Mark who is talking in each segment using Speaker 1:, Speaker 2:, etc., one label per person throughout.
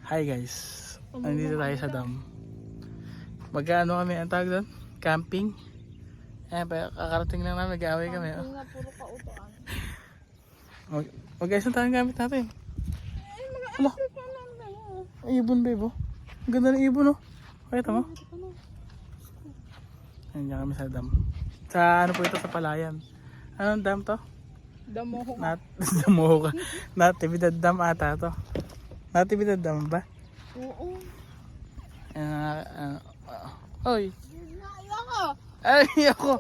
Speaker 1: Hi guys, nandito tayo sa dam. Magkano kami ang tawag doon? Camping. Kakarating lang namin, nag-aaway kami.
Speaker 2: Camping na puro kautuan.
Speaker 1: Mag-ayos na tayong gamit natin. Wala. Ay, ibon babe oh. Ang ganda ng ibon oh. Pakita mo. Nandiyan kami sa dam. Sa ano po ito, sa Palayan. Anong dam to?
Speaker 2: Damoho.
Speaker 1: Damoho ka. Natividad Dam ata to. Natividad Dam ba?
Speaker 2: Oo.
Speaker 1: Oy.
Speaker 2: Ayoko.
Speaker 1: Ay, ako.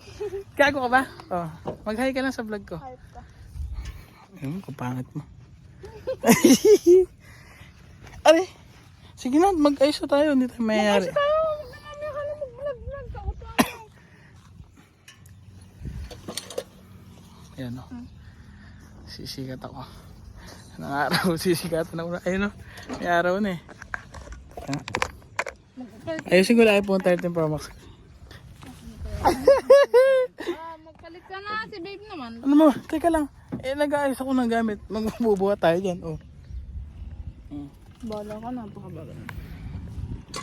Speaker 1: Gago ka ba? Oh, mag-hi ka lang sa vlog ko.
Speaker 2: Hype ka.
Speaker 1: Kapangit mo. Are. Sige na, mag-ayos na tayo. Hindi tayo mayayari.
Speaker 2: Ayos tayo. Marami ka na mag-vlog. Kautuan.
Speaker 1: Ayan o. Sisikat ako. Anong araw, sisikatan ako. Ayun o. May araw na eh. Ayusin ko lang iPhone 13 Pro Max.
Speaker 2: Magpalit ka na. Si babe naman.
Speaker 1: Ano mo? Teka lang. Nag-aayos ako ng gamit. Magbubuhat tayo dyan. Oh.
Speaker 2: Bala ka. Napakabagal.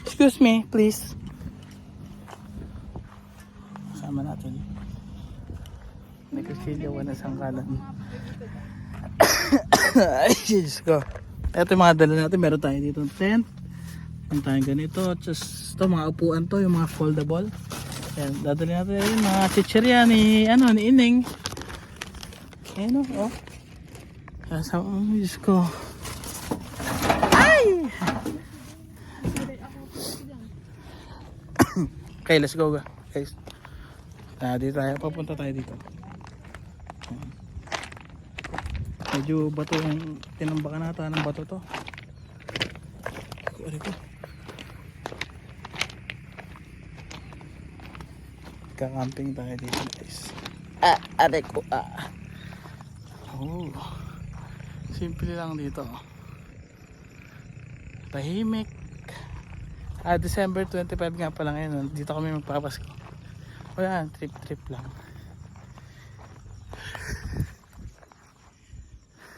Speaker 1: Excuse me, please. Kasama natin. Nagkasilyawan na sangkalan. Ay, Diyos ko. Ito yung mga dala natin. Meron tayo dito tent. Meron tayong ganito. Just ito, mga upuan to. Yung mga foldable. Ayan, dadali natin yung mga chichirya ni, ni Ining. Ayan o. Diyos ko. Ay! Okay, let's go guys. Dito tayo. Papunta tayo dito. Medyo bato yung tinambakan nata ng bato to. Kuwari ko. Kakamping tayo dito guys. Aray ko. Oh. Simple lang dito. Tahimik. December 25 nga pala ngayon. Dito kami magpapasko. Wala, trip lang.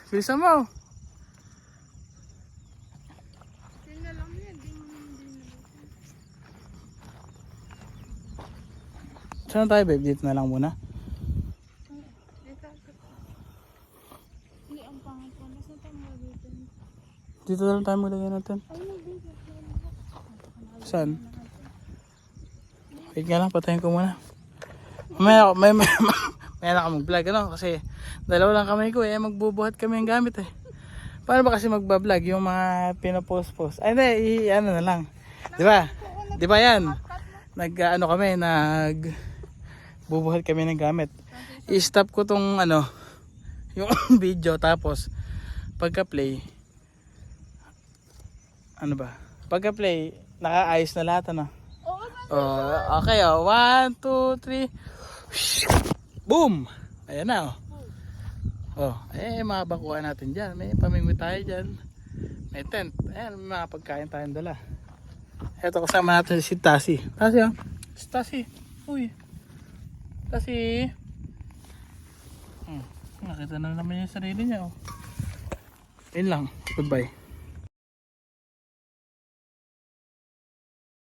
Speaker 1: Bilisan mo.
Speaker 2: Yun na lang yan.
Speaker 1: Saan tayo babe? Dito na lang muna.
Speaker 2: Hindi ang pangat ko. Mas na tayo mag-dito.
Speaker 1: Dito na lang tayo maglagay natin. Saan? Wait nga lang, patayin ko muna. May na ka mag-vlog kasi dalawa lang kamay ko magbubuhat kami ng gamit Paano ba kasi magba-vlog yung mga pinopost-post? Ay hindi, na lang. Di ba? Di ba yan? Nagbubuhat kami ng gamit. I-stop ko tong yung video tapos pagka-play pagka-play nakaayos na lahat okay 1, 2, 3 boom! Ayan na makabakuha natin dyan. May pamingwi tayo dyan. May tent. Ayan, may mga pagkain tayong dala. Eto kasama natin si Tasi. Tasi Uy Tasi nakita na naman yung sarili niya Yun lang. Goodbye.